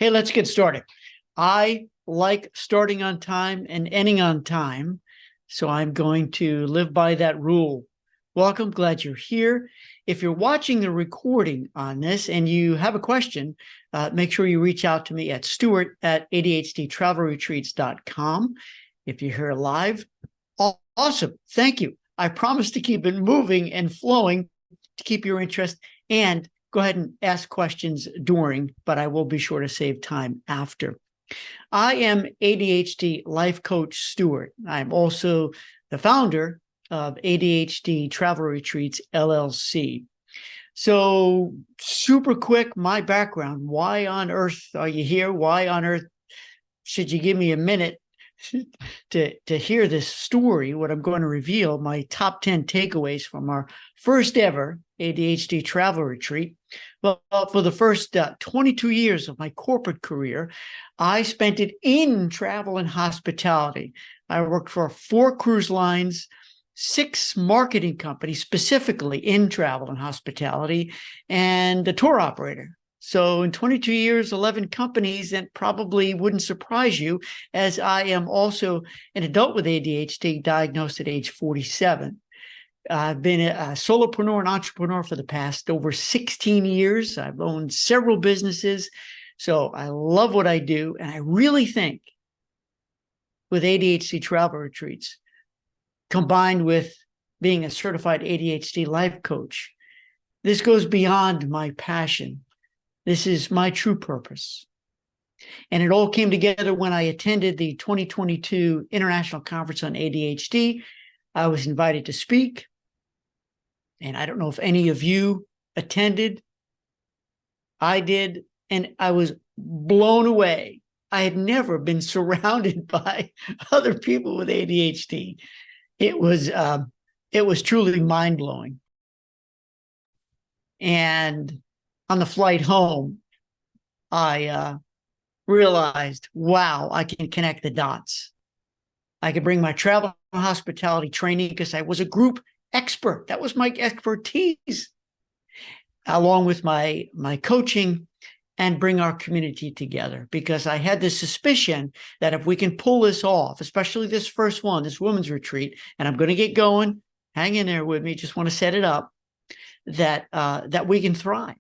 Hey, let's get started. I like starting on time and ending on time, so I'm going to live by that rule. Welcome, glad you're here. If you're watching the recording on this and you have a question, make sure you reach out to me at Stuart@ADHDTravelRetreats.com. If you're here live, awesome. Thank you. I promise to keep it moving and flowing to keep your interest, and go ahead and ask questions during, but I will be sure to save time after. I am ADHD Life Coach Stuart. I'm also the founder of ADHD Travel Retreats, LLC. So super quick, my background. Why on earth are you here? Why on earth should you give me a minute to hear this story, what I'm going to reveal, my top 10 takeaways from our first ever ADHD travel retreat. Well, for the first 22 years of my corporate career, I spent it in travel and hospitality. I worked for 4 cruise lines, 6 marketing companies, specifically in travel and hospitality, and a tour operator. So in 22 years, 11 companies, that probably wouldn't surprise you, as I am also an adult with ADHD diagnosed at age 47. I've been a solopreneur and entrepreneur for the past over 16 years. I've owned several businesses. So I love what I do. And I really think with ADHD travel retreats, combined with being a certified ADHD life coach, this goes beyond my passion. This is my true purpose. And it all came together when I attended the 2022 International Conference on ADHD. I was invited to speak. And I don't know if any of you attended. I did, and I was blown away. I had never been surrounded by other people with ADHD. It was truly mind-blowing. And on the flight home, I realized, wow, I can connect the dots. I could bring my travel and hospitality training because I was a group expert. That was my expertise, along with my coaching, and bring our community together, because I had this suspicion that if we can pull this off, especially this first one, this women's retreat, and I'm going to get going, hang in there with me, just want to set it up, that we can thrive,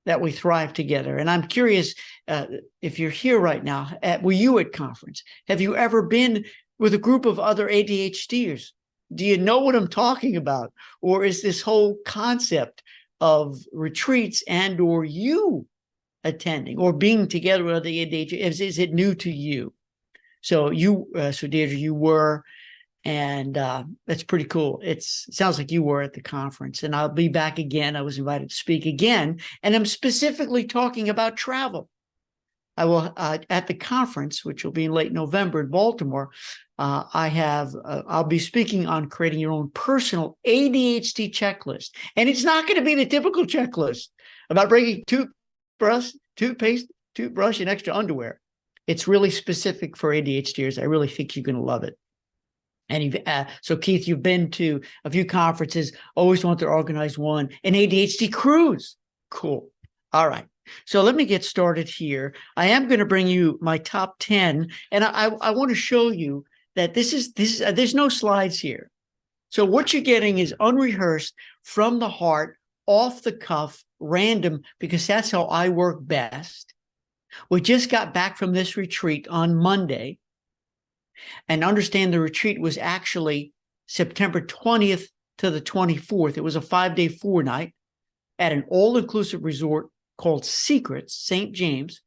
that we thrive together. And I'm curious, if you're here right now, were you at conference? Have you ever been with a group of other ADHDers? Do you know what I'm talking about? Or is this whole concept of retreats and or you attending or being together with other ADHD, is it new to you? So Deirdre, you were, and that's pretty cool. It sounds like you were at the conference, and I'll be back again. I was invited to speak again, and I'm specifically talking about travel. I will at the conference, which will be in late November in Baltimore. I'll be speaking on creating your own personal ADHD checklist, and it's not going to be the typical checklist about bringing toothpaste, toothbrush, and extra underwear. It's really specific for ADHDers. I really think you're going to love it. And so, Keith, you've been to a few conferences. Always want to organize one, an ADHD cruise. Cool. All right. So let me get started here. I am going to bring you my top 10, and I want to show you that there's no slides here. So what you're getting is unrehearsed, from the heart, off the cuff, random, because that's how I work best. We just got back from this retreat on Monday, and understand the retreat was actually September 20th to the 24th. It was a 5-day 4-night at an all-inclusive resort called Secrets, St. James,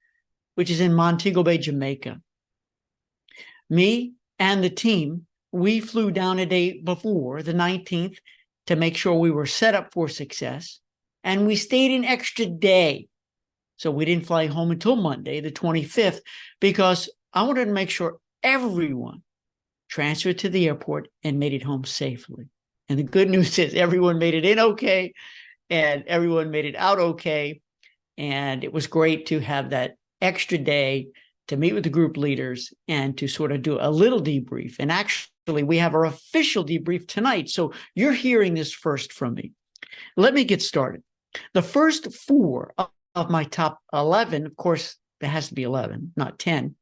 which is in Montego Bay, Jamaica. Me and the team, we flew down a day before, the 19th, to make sure we were set up for success. And we stayed an extra day. So we didn't fly home until Monday, the 25th, because I wanted to make sure everyone transferred to the airport and made it home safely. And the good news is everyone made it in okay, and everyone made it out okay. And it was great to have that extra day to meet with the group leaders and to sort of do a little debrief. And actually, we have our official debrief tonight. So you're hearing this first from me. Let me get started. The first 4 of my top 11, of course, there has to be 11, not 10,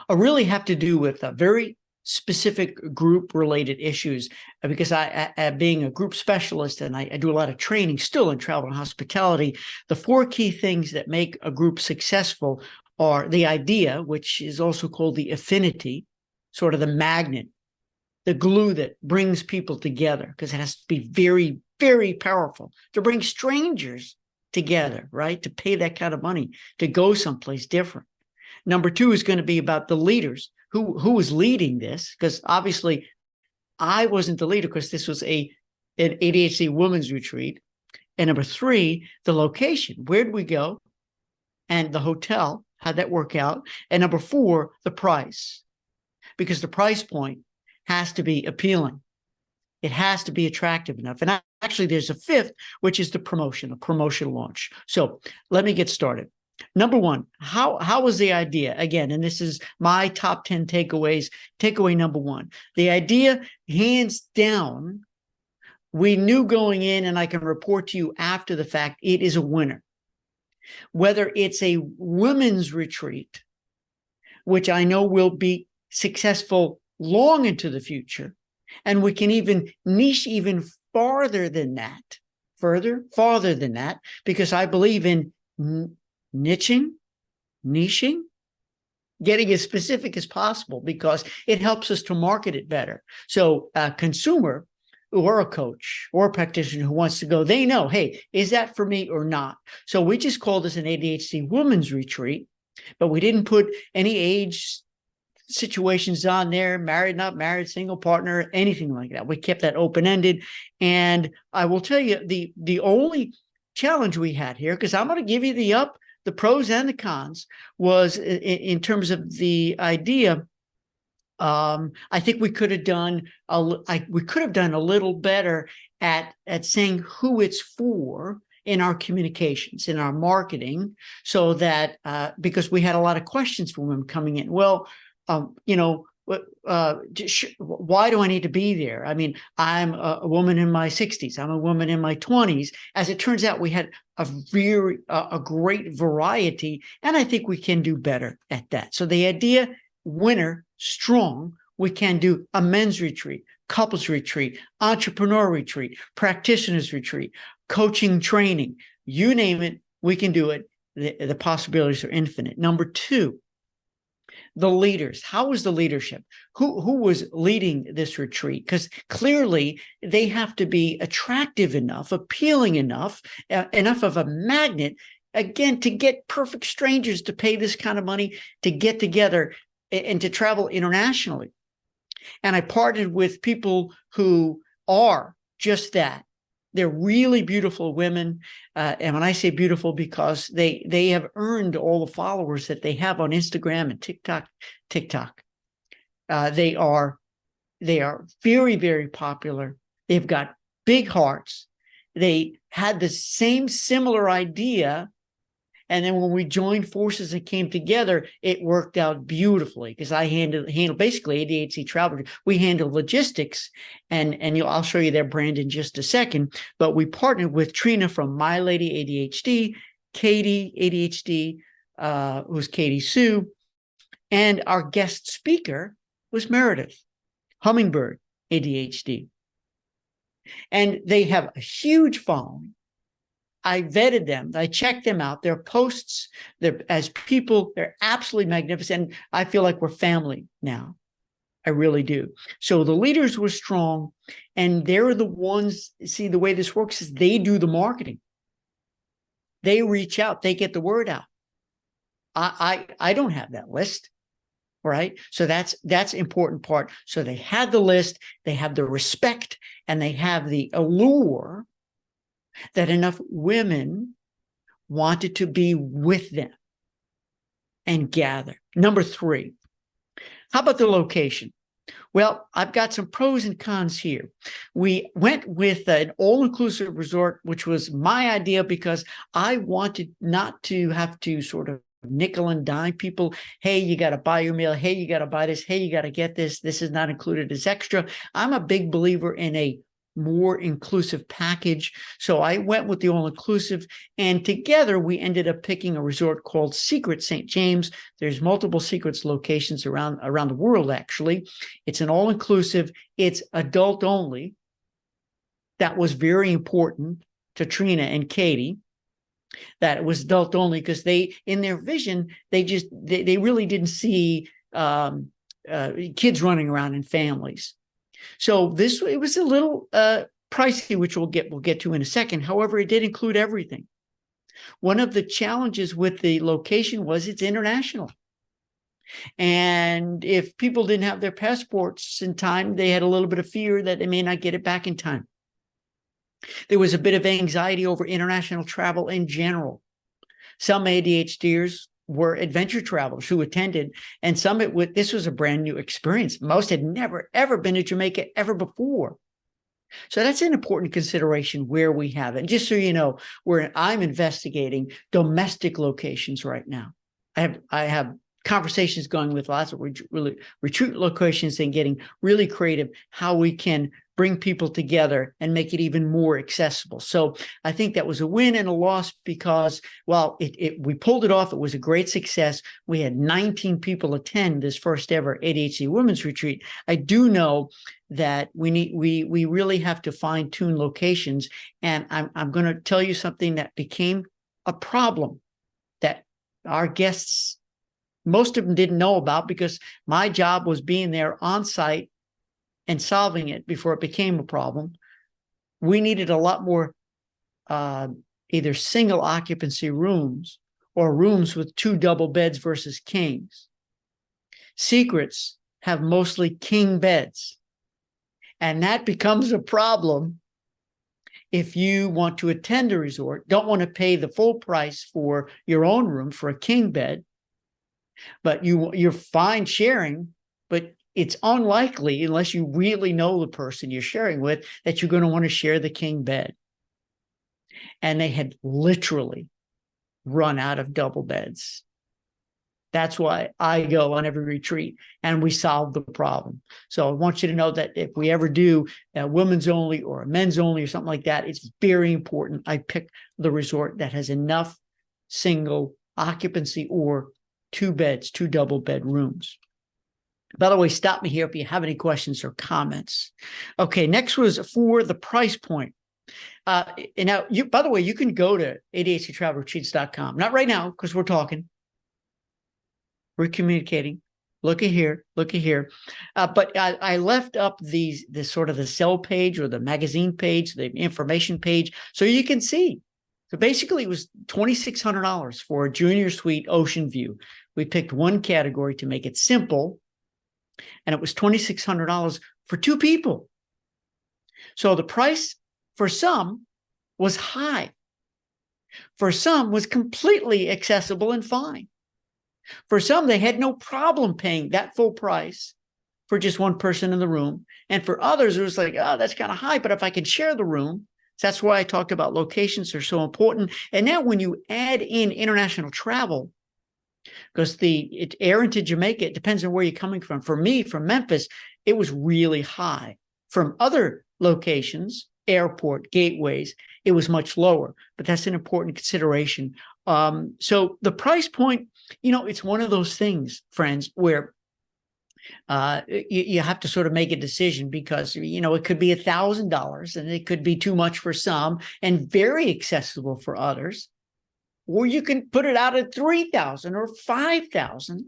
really have to do with very specific group related issues, because I being a group specialist, and I do a lot of training still in travel and hospitality. The 4 key things that make a group successful are the idea, which is also called the affinity, sort of the magnet, the glue that brings people together, because it has to be very, very powerful to bring strangers together, right? To pay that kind of money to go someplace different. Number 2 is going to be about the leaders. Who was leading this? Because obviously I wasn't the leader, because this was an ADHD women's retreat. And number 3, the location. Where did we go? And the hotel, how'd that work out? And number 4, the price. Because the price point has to be appealing. It has to be attractive enough. And actually, there's a 5th, which is the promotion, a promotion launch. So let me get started. Number 1, how was the idea? Again, and this is my top 10 takeaways. Takeaway number 1, the idea, hands down, we knew going in, and I can report to you after the fact, it is a winner. Whether it's a women's retreat, which I know will be successful long into the future, and we can even niche even farther than that, farther than that, because I believe in niching, getting as specific as possible, because it helps us to market it better. So a consumer or a coach or a practitioner who wants to go, they know, hey, is that for me or not? So we just called this an ADHD women's retreat, but we didn't put any age situations on there, married, not married, single partner, anything like that. We kept that open-ended. And I will tell you, the only challenge we had here, because I'm going to give you the pros and the cons, was in terms of the idea. I think we could have done a little better at saying who it's for in our communications, in our marketing, so that because we had a lot of questions from women coming in. Well, why do I need to be there? I mean, I'm a woman in my 60s. I'm a woman in my 20s. As it turns out, we had a great variety, and I think we can do better at that. So the idea, winner, strong. We can do a men's retreat, couples retreat, entrepreneur retreat, practitioners retreat, coaching training, you name it, we can do it. The possibilities are infinite. Number 2, the leaders. How was the leadership? Who was leading this retreat? Because clearly they have to be attractive enough, appealing enough, enough of a magnet, again, to get perfect strangers to pay this kind of money to get together and to travel internationally. And I partnered with people who are just that. They're really beautiful women. And when I say beautiful, because they have earned all the followers that they have on Instagram and TikTok. They are very, very popular. They've got big hearts. They had the similar idea. And then when we joined forces and came together, it worked out beautifully, because I handle basically ADHD travel. We handle logistics, and I'll show you their brand in just a second. But we partnered with Trina from My Lady ADHD, Katie ADHD, who's Katie Sue, and our guest speaker was Meredith, Hummingbird ADHD. And they have a huge following. I vetted them. I checked them out. Their posts, as people, they're absolutely magnificent. I feel like we're family now. I really do. So the leaders were strong, and they're the ones, see, the way this works is they do the marketing. They reach out. They get the word out. I don't have that list, right? So that's important part. So they had the list, they have the respect, and they have the allure that enough women wanted to be with them and gather. Number 3, how about the location? Well, I've got some pros and cons here. We went with an all-inclusive resort, which was my idea, because I wanted not to have to sort of nickel and dime people. Hey, you got to buy your meal. Hey, you got to buy this. Hey, you got to get this. This is not included as extra. I'm a big believer in a more inclusive package. So I went with the all-inclusive, and together we ended up picking a resort called Secret St. James. There's multiple Secrets locations around the world, actually. It's an all-inclusive. It's adult only. That was very important to Trina and Katie, that it was adult only, because they, in their vision, they really didn't see kids running around in families. So it was a little pricey, which we'll get to in a second. However, it did include everything. One of the challenges with the location was it's international. And if people didn't have their passports in time, they had a little bit of fear that they may not get it back in time. There was a bit of anxiety over international travel in general. Some ADHDers were adventure travelers who attended, and some this was a brand new experience. Most had never, ever been to Jamaica ever before. So that's an important consideration where we have it. And just so you know, I'm investigating domestic locations right now. I have conversations going with lots of retreat locations and getting really creative how we can bring people together and make it even more accessible. So I think that was a win and a loss, because while we pulled it off, it was a great success. We had 19 people attend this first ever ADHD Women's Retreat. I do know that we really have to fine tune locations. And I'm going to tell you something that became a problem that our guests, most of them didn't know about, because my job was being there on site and solving it before it became a problem. We needed a lot more either single occupancy rooms or rooms with 2 double beds versus kings. Secrets have mostly king beds, and that becomes a problem if you want to attend a resort, don't want to pay the full price for your own room for a king bed, but you're fine sharing, but it's unlikely, unless you really know the person you're sharing with, that you're going to want to share the king bed. And they had literally run out of double beds. That's why I go on every retreat, and we solve the problem. So I want you to know that if we ever do a women's only or a men's only or something like that, it's very important I pick the resort that has enough single occupancy or 2 beds, 2 double bed rooms. By the way, stop me here if you have any questions or comments. Okay, next was for the price point. And now, by the way, you can go to ADHDTravelRetreats.com. Not right now, because we're talking. We're communicating. Look at here. But I left up the sort of the sell page or the magazine page, the information page, so you can see. So basically, it was $2,600 for a junior suite ocean view. We picked one category to make it simple, and it was $2,600 for 2 people. So the price for some was high. For some was completely accessible and fine. For some, they had no problem paying that full price for just one person in the room. And for others, it was like, oh, that's kind of high, but if I can share the room, that's why I talked about locations are so important. And now when you add in international travel, because the air into Jamaica, it depends on where you're coming from. For me, from Memphis, it was really high. From other locations, airport, gateways, it was much lower, but that's an important consideration. So the price point, it's one of those things, friends, where you have to sort of make a decision, because, it could be $1,000 and it could be too much for some and very accessible for others. Or you can put it out at $3,000 or $5,000,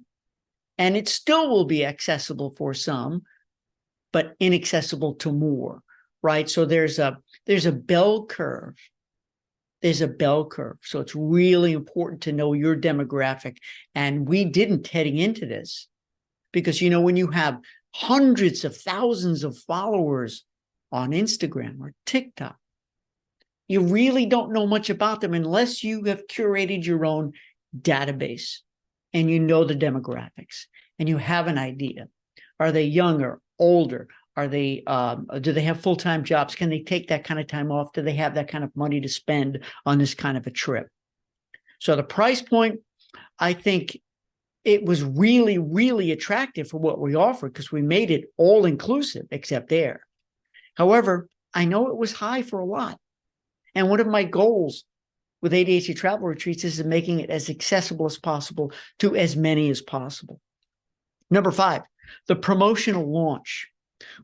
and it still will be accessible for some, but inaccessible to more, right? So there's a bell curve. There's a bell curve. So it's really important to know your demographic. And we didn't heading into this, because, when you have hundreds of thousands of followers on Instagram or TikTok, you really don't know much about them unless you have curated your own database and you know the demographics and you have an idea. Are they younger, older? Are they, do they have full-time jobs? Can they take that kind of time off? Do they have that kind of money to spend on this kind of a trip? So the price point, I think it was really, really attractive for what we offered, because we made it all inclusive except air. However, I know it was high for a lot. And one of my goals with ADHD travel retreats is making it as accessible as possible to as many as possible. Number 5, the promotional launch.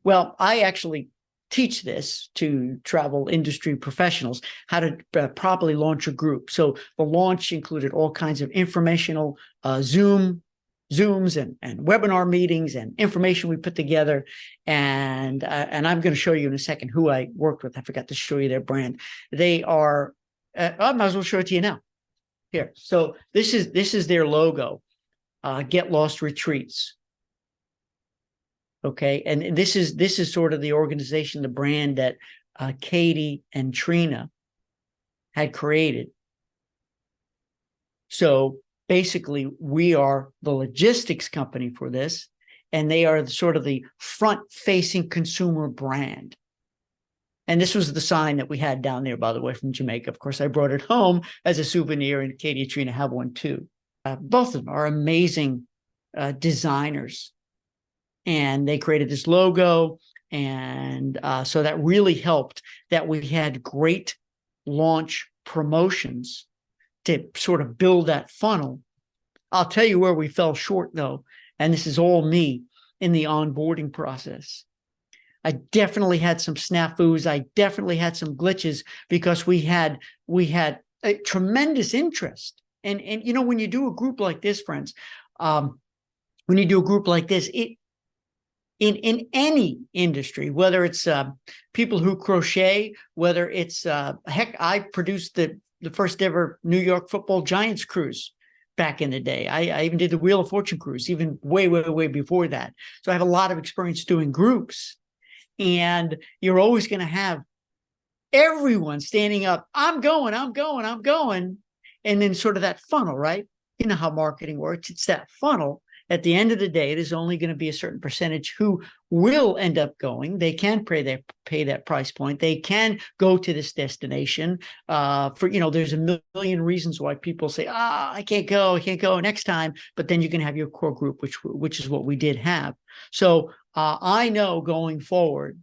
Well, I actually teach this to travel industry professionals, how to properly launch a group. So the launch included all kinds of informational Zooms and webinar meetings and information we put together. And I'm going to show you in a second who I worked with. I forgot to show you their brand. They are, I might as well show it to you now. Here. So this is their logo, Get Lost Retreats. Okay, and this is sort of the organization, the brand that Katie and Trina had created. So basically, we are the logistics company for this, and they are sort of the front-facing consumer brand. And this was the sign that we had down there, by the way, from Jamaica. Of course, I brought it home as a souvenir, and Katie and Trina have one too. Both of them are amazing designers. And they created this logo. And so that really helped that we had great launch promotions to sort of build that funnel. I'll tell you where we fell short, though, and this is all me in the onboarding process. I definitely had some snafus. I definitely had some glitches because we had a tremendous interest. And you know, when you do a group like this, friends, when you do a group like this, in any industry, whether it's people who crochet, whether it's heck, I produced the first ever New York Football Giants cruise back in the day. I even did the Wheel of Fortune cruise, even way before that. So I have a lot of experience doing groups, and you're always going to have everyone standing up. I'm going. And then sort of that funnel, right? You know how marketing works. It's that funnel. At the end of the day, there's only going to be a certain percentage who will end up going. They can pay that price point. They can go to this destination. There's a million reasons why people say, I can't go next time. But then you can have your core group, which is what we did have. So I know going forward,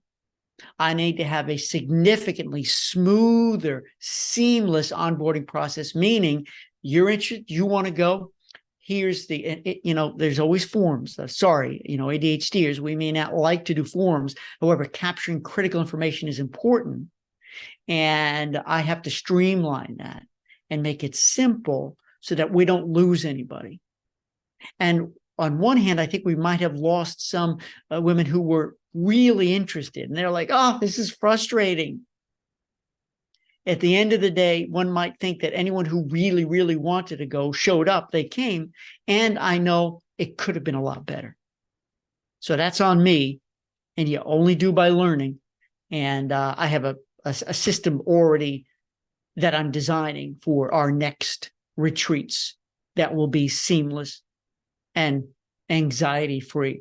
I need to have a significantly smoother, seamless onboarding process, meaning you're interested, you want to go. Here's there's always forms. ADHDers, we may not like to do forms. However, capturing critical information is important. And I have to streamline that and make it simple so that we don't lose anybody. And on one hand, I think we might have lost some women who were really interested. And they're like, oh, this is frustrating. At the end of the day, one might think that anyone who really wanted to go showed up, they came, and I know it could have been a lot better. So that's on me, and you only do by learning. And I have a system already that I'm designing for our next retreats that will be seamless and anxiety-free.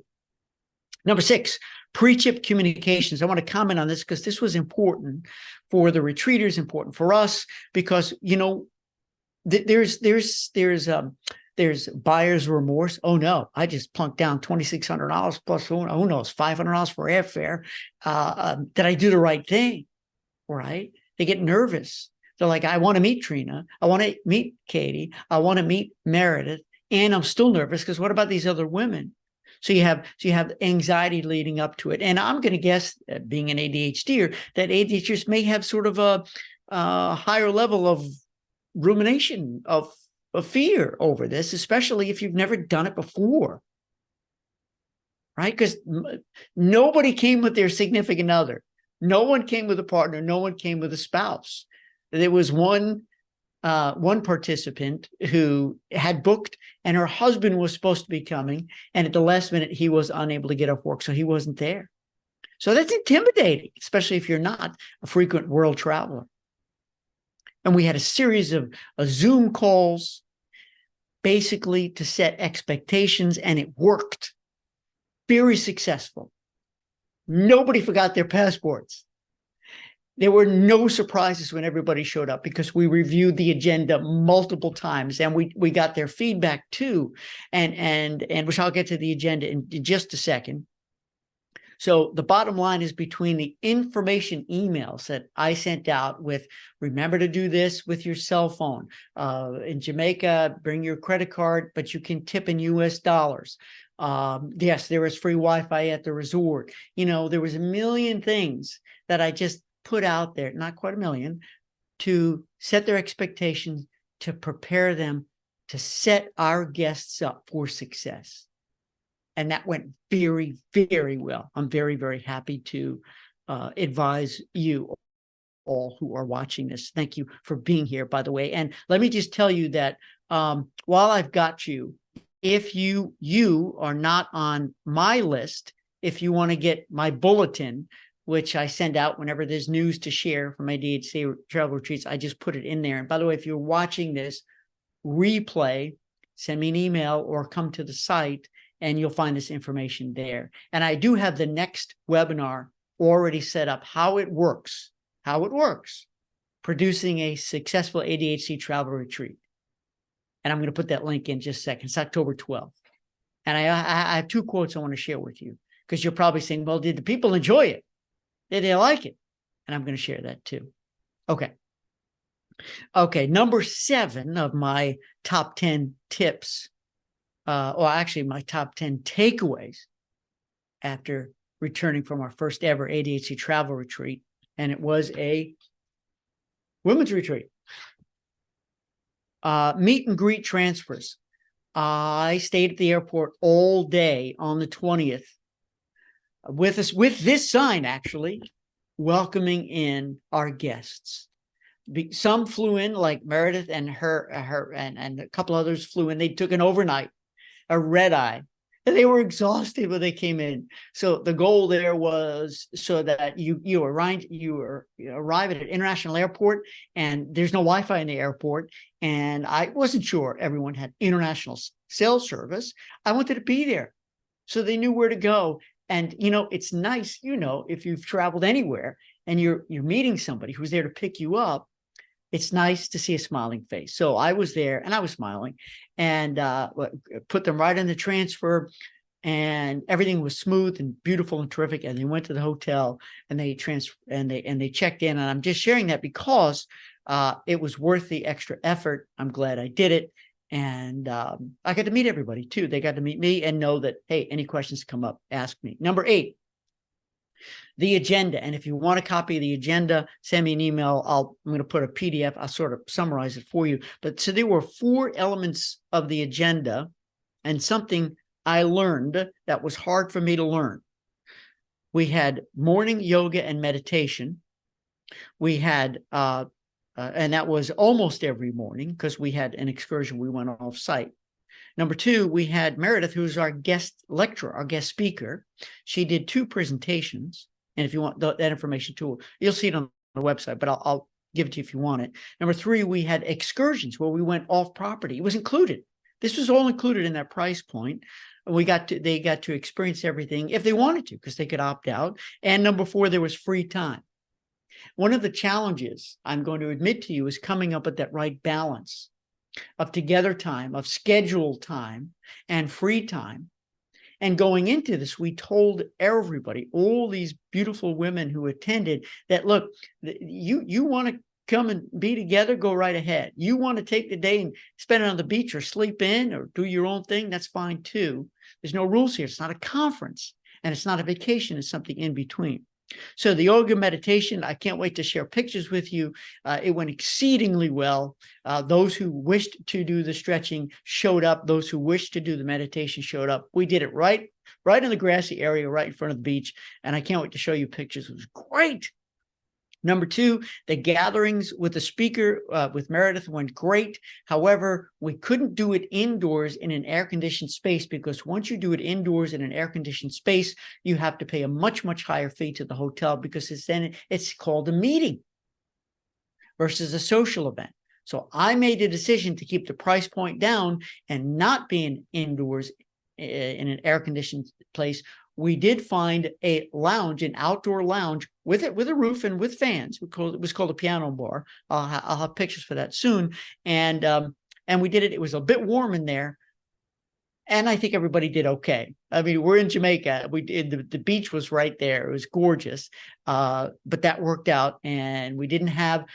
Number 6, pre-trip communications. I want to comment on this because this was important for the retreaters, important for us, because there's buyer's remorse. Oh no, I just plunked down $2,600 plus who knows, $500 for airfare. Did I do the right thing? Right? They get nervous. They're like, I want to meet Trina, I want to meet Katie, I want to meet Meredith, and I'm still nervous because what about these other women? So you have anxiety leading up to it. And I'm going to guess, being an ADHDer, that ADHDers may have sort of a higher level of rumination, of fear over this, especially if you've never done it before, right? Because nobody came with their significant other. No one came with a partner. No one came with a spouse. There was one participant who had booked, and her husband was supposed to be coming, and at the last minute he was unable to get off work, so he wasn't there. So that's intimidating, especially if you're not a frequent world traveler. And we had a series of Zoom calls basically to set expectations, and it worked. Very successful. Nobody forgot their passports. There were no surprises when everybody showed up because we reviewed the agenda multiple times, and we got their feedback too. And which I'll get to the agenda in just a second. So the bottom line is, between the information emails that I sent out with, remember to do this with your cell phone. In Jamaica, bring your credit card, but you can tip in US dollars. Yes, there was free Wi-Fi at the resort. There was a million things that I just put out there, not quite a million, to set their expectations, to prepare them, to set our guests up for success. And that went very, very well. I'm very, very happy to advise you all who are watching this. Thank you for being here, by the way. And let me just tell you that while I've got you, if you are not on my list, if you want to get my bulletin, which I send out whenever there's news to share from ADHD travel retreats, I just put it in there. And by the way, if you're watching this replay, send me an email or come to the site and you'll find this information there. And I do have the next webinar already set up, how it works, producing a successful ADHD travel retreat. And I'm going to put that link in just a second. It's October 12th. And I have 2 quotes I want to share with you, because you're probably saying, well, did the people enjoy it? Did they like it? And I'm going to share that too. Okay, number 7 of my top 10 tips, or actually my top 10 takeaways after returning from our first ever ADHD travel retreat, and it was a women's retreat. Meet and greet transfers. I stayed at the airport all day on the 20th with this sign, actually, welcoming in our guests. Some flew in, like Meredith and her and a couple others flew in. They took an overnight, a red eye, and they were exhausted when they came in. So the goal there was so that you arrive at an international airport, and there's no Wi-Fi in the airport. And I wasn't sure everyone had international cell service. I wanted to be there, so they knew where to go. And it's nice, if you've traveled anywhere and you're meeting somebody who's there to pick you up, it's nice to see a smiling face. So I was there and I was smiling, and put them right in the transfer, and everything was smooth and beautiful and terrific. And they went to the hotel and they checked in. And I'm just sharing that because it was worth the extra effort. I'm glad I did it. And I got to meet everybody too. They got to meet me and know that, hey, any questions come up, ask me. Number 8, the agenda. And if you want a copy of the agenda, send me an email. I'm going to put a PDF. I'll sort of summarize it for you. But so there were 4 elements of the agenda, and something I learned that was hard for me to learn. We had morning yoga and meditation. We had, and that was almost every morning because we had an excursion. We went off site. Number 2, we had Meredith, who's our guest lecturer, our guest speaker. She did 2 presentations. And if you want that information too, you'll see it on the website, but I'll give it to you if you want it. Number 3, we had excursions where we went off property. It was included. This was all included in that price point. They got to experience everything if they wanted to, because they could opt out. And number 4, there was free time. One of the challenges I'm going to admit to you is coming up with that right balance of together time, of scheduled time, and free time. And going into this, we told everybody, all these beautiful women who attended, that, look, you want to come and be together, go right ahead. You want to take the day and spend it on the beach or sleep in or do your own thing, that's fine too. There's no rules here. It's not a conference and it's not a vacation. It's something in between. So the yoga meditation, I can't wait to share pictures with you. It went exceedingly well. Those who wished to do the stretching showed up. Those who wished to do the meditation showed up. We did it right in the grassy area, right in front of the beach. And I can't wait to show you pictures. It was great. Number 2, the gatherings with the speaker, with Meredith, went great. However, we couldn't do it indoors in an air-conditioned space, because once you do it indoors in an air-conditioned space, you have to pay a much, much higher fee to the hotel, because it's called a meeting versus a social event. So I made a decision to keep the price point down and not being indoors in an air-conditioned place. We did find a lounge, an outdoor lounge with a roof and with fans. It was called a piano bar. I'll have pictures for that soon. And we did it. It was a bit warm in there. And I think everybody did okay. I mean, we're in Jamaica. The beach was right there. It was gorgeous, but that worked out. And we didn't have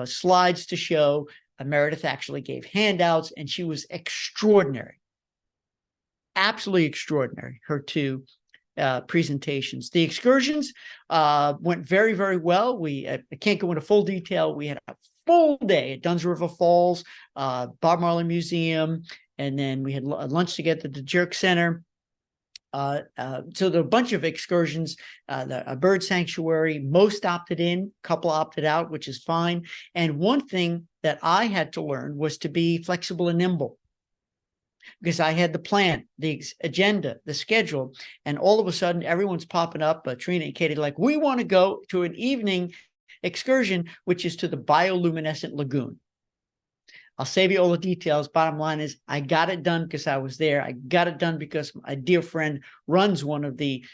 slides to show. Meredith actually gave handouts, and she was extraordinary, absolutely extraordinary. Her two presentations. The excursions went very, very well. I can't go into full detail. We had a full day at Dunn's River Falls, Bob Marley Museum, and then we had lunch together at the Jerk Center. So there are a bunch of excursions, a bird sanctuary. Most opted in, a couple opted out, which is fine. And one thing that I had to learn was to be flexible and nimble, because I had the plan, the agenda, the schedule, and all of a sudden everyone's popping up, Trina and Katie, like, we want to go to an evening excursion, which is to the bioluminescent lagoon. I'll save you all the details. Bottom line is, I got it done because I was there. I got it done because a dear friend runs one of the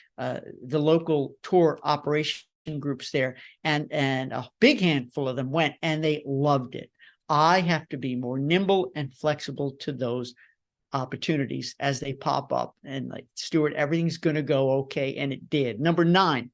local tour operation groups there, and a big handful of them went, and they loved it. I have to be more nimble and flexible to those opportunities as they pop up. And like, Stuart, everything's going to go okay. And it did. Number 9.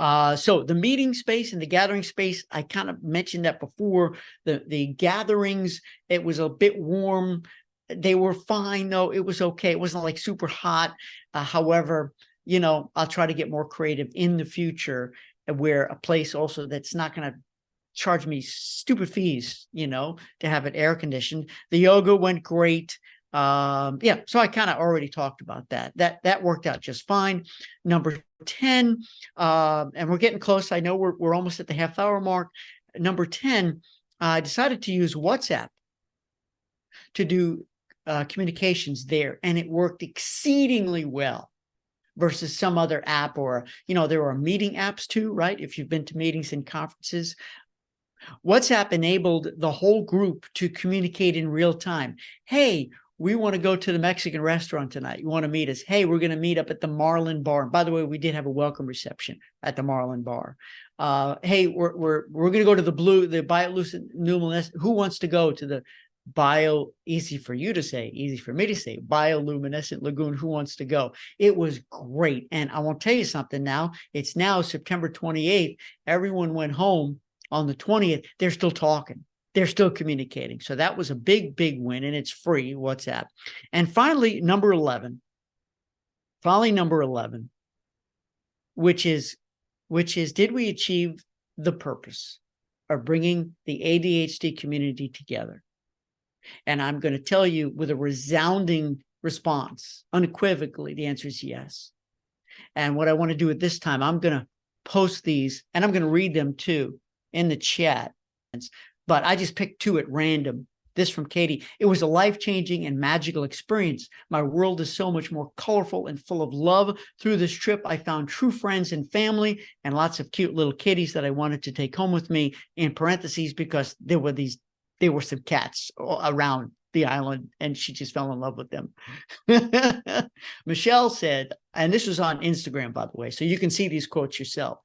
So the meeting space and the gathering space, I kind of mentioned that before. The gatherings, it was a bit warm. They were fine, though. It was okay. It wasn't like super hot. However, I'll try to get more creative in the future, where a place also that's not going to charge me stupid fees, to have it air conditioned. The yoga went great. So I kind of already talked about that. That worked out just fine. Number 10, and we're getting close. I know we're almost at the half-hour mark. Number 10, I decided to use WhatsApp to do communications there, and it worked exceedingly well versus some other app, or there are meeting apps too, right? If you've been to meetings and conferences, WhatsApp enabled the whole group to communicate in real time. Hey, we want to go to the Mexican restaurant tonight. You want to meet us? Hey, we're going to meet up at the Marlin Bar. And by the way, we did have a welcome reception at the Marlin Bar. Hey, we're going to go to the bioluminescent. Who wants to go to the easy for you to say, easy for me to say, bioluminescent lagoon? Who wants to go? It was great. And I want to tell you something now. It's now September 28th. Everyone went home on the 20th. They're still talking. They're still communicating. So that was a big, big win, and it's free, WhatsApp. And finally, number 11, which is, did we achieve the purpose of bringing the ADHD community together? And I'm going to tell you with a resounding response, unequivocally, the answer is yes. And what I want to do at this time, I'm going to post these, and I'm going to read them too in the chat. But I just picked 2 at random. This from Katie. It was a life-changing and magical experience. My world is so much more colorful and full of love. Through this trip, I found true friends and family, and lots of cute little kitties that I wanted to take home with me, in parentheses, because there were some cats around the island, and she just fell in love with them. Michelle said, and this was on Instagram, by the way, so you can see these quotes yourself.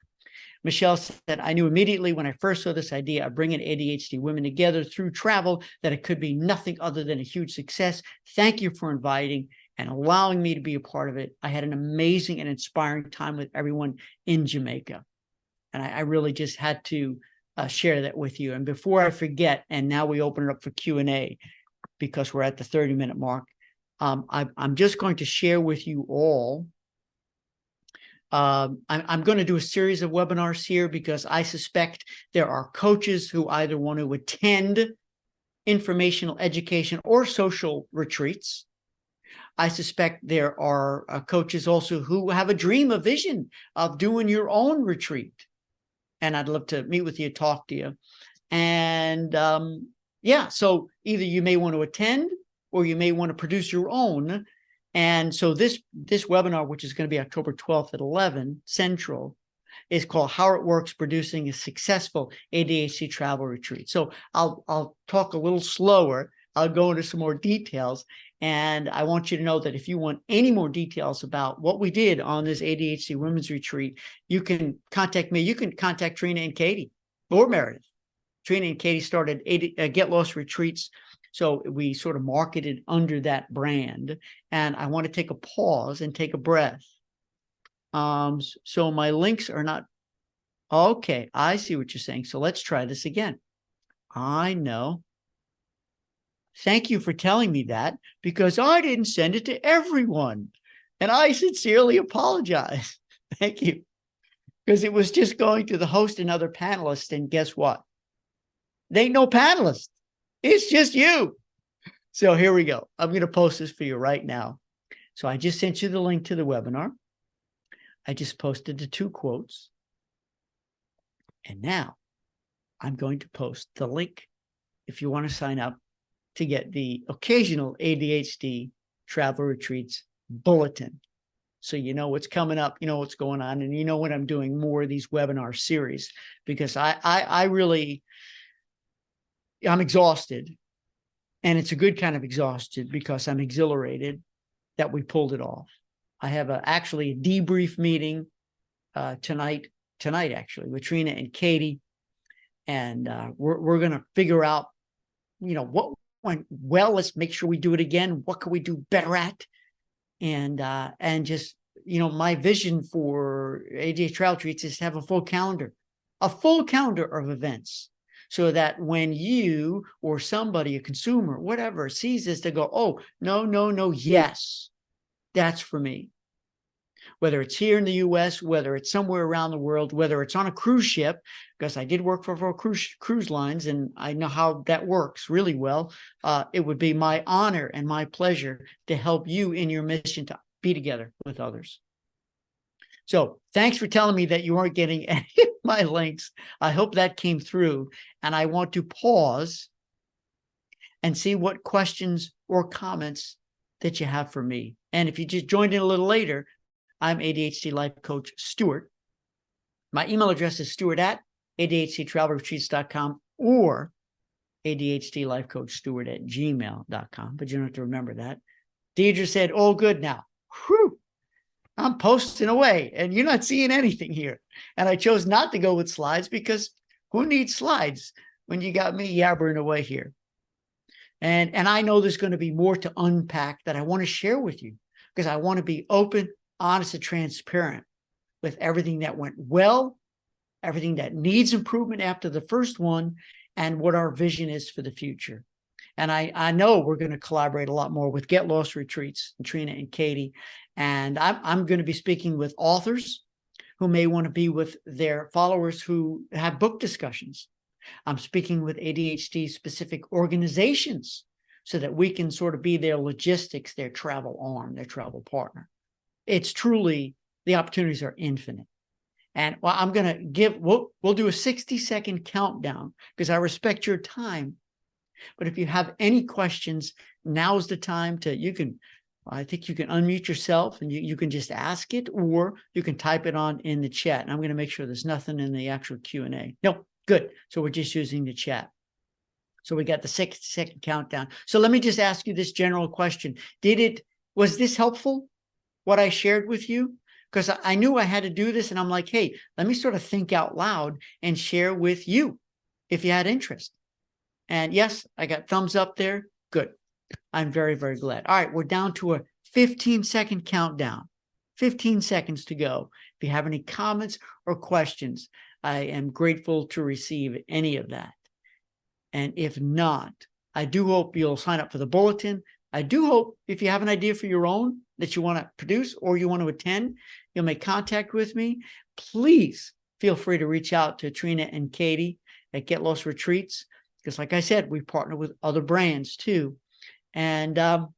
Michelle said, I knew immediately when I first saw this idea of bringing ADHD women together through travel that it could be nothing other than a huge success. Thank you for inviting and allowing me to be a part of it. I had an amazing and inspiring time with everyone in Jamaica. And I really just had to share that with you. And before I forget, and now we open it up for Q&A because we're at the 30-minute mark, I'm just going to share with you all. I'm going to do a series of webinars here because I suspect there are coaches who either want to attend informational, education, or social retreats. I suspect there are coaches also who have a dream, a vision of doing your own retreat. And I'd love to meet with you, talk to you. And so either you may want to attend or you may want to produce your own. And so this webinar, which is going to be October 12th at 11 Central, is called How It Works Producing a Successful ADHD Travel Retreat. So I'll talk a little slower. I'll go into some more details. And I want you to know that if you want any more details about what we did on this ADHD Women's Retreat, you can contact me. You can contact Trina and Katie or Meredith. Trina and Katie started Get Lost Retreats So we sort of marketed under that brand. And I want to take a pause and take a breath. So my links are not, okay, I see what you're saying. So let's try this again. I know. Thank you for telling me that, because I didn't send it to everyone. And I sincerely apologize. Thank you. Because it was just going to the host and other panelists. And guess what? They ain't no panelists. It's just you. So here we go. I'm going to post this for you right now. So I just sent you the link to the webinar. I just posted the 2 quotes. And now I'm going to post the link if you want to sign up to get the occasional ADHD Travel Retreats bulletin. So you know what's coming up, you know what's going on, and you know when I'm doing more of these webinar series, because I'm exhausted, and it's a good kind of exhausted because I'm exhilarated that we pulled it off. I have actually a debrief meeting tonight actually with Trina and Katie, and we're going to figure out, you know, what went well. Let's make sure we do it again. What can we do better at? And just, you know, my vision for ADHD Travel Retreats is to have a full calendar of events, so that when you or somebody, a consumer, whatever, sees this, they go, oh, no, yes, that's for me. Whether it's here in the US, whether it's somewhere around the world, whether it's on a cruise ship, because I did work for cruise lines and I know how that works really well. It would be my honor and my pleasure to help you in your mission to be together with others. So thanks for telling me that you weren't getting any of my links. I hope that came through. And I want to pause and see what questions or comments that you have for me. And if you just joined in a little later, I'm ADHD Life Coach Stuart. My email address is stuart@adhdtravelretreats.com or ADHDLifeCoachStuart@gmail.com, but you don't have to remember that. Deidre said, all good now. Whew. I'm posting away and you're not seeing anything here. And I chose not to go with slides because who needs slides when you got me yabbering away here? And I know there's going to be more to unpack that I want to share with you, because I want to be open, honest, and transparent with everything that went well, everything that needs improvement after the first one, and what our vision is for the future. And I know we're going to collaborate a lot more with Get Lost Retreats, and Trina and Katie. And I'm going to be speaking with authors who may want to be with their followers who have book discussions. I'm speaking with ADHD-specific organizations so that we can sort of be their logistics, their travel arm, their travel partner. It's truly, the opportunities are infinite. And well, I'm going to we'll do a 60-second countdown because I respect your time. But if you have any questions, now's the time I think you can unmute yourself and you can just ask it, or you can type it on in the chat. And I'm going to make sure there's nothing in the actual Q&A. No, good. So we're just using the chat. So we got the 60-second countdown. So let me just ask you this general question. Was this helpful, what I shared with you? Because I knew I had to do this, and I'm like, hey, let me sort of think out loud and share with you if you had interest. And yes, I got thumbs up there. Good. I'm very, very glad. All right, we're down to a 15-second countdown. 15 seconds to go. If you have any comments or questions, I am grateful to receive any of that. And if not, I do hope you'll sign up for the bulletin. I do hope if you have an idea for your own that you want to produce or you want to attend, you'll make contact with me. Please feel free to reach out to Trina and Katie at Get Lost Retreats, because like I said, we partner with other brands too. And I'm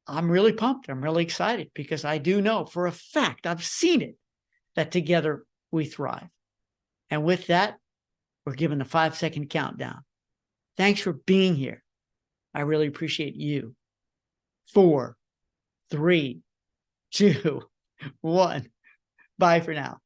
really pumped. I'm really excited because I do know for a fact, I've seen it, that together we thrive. And with that, we're given the 5-second countdown. Thanks for being here. I really appreciate you. 4, 3, 2, 1. Bye for now.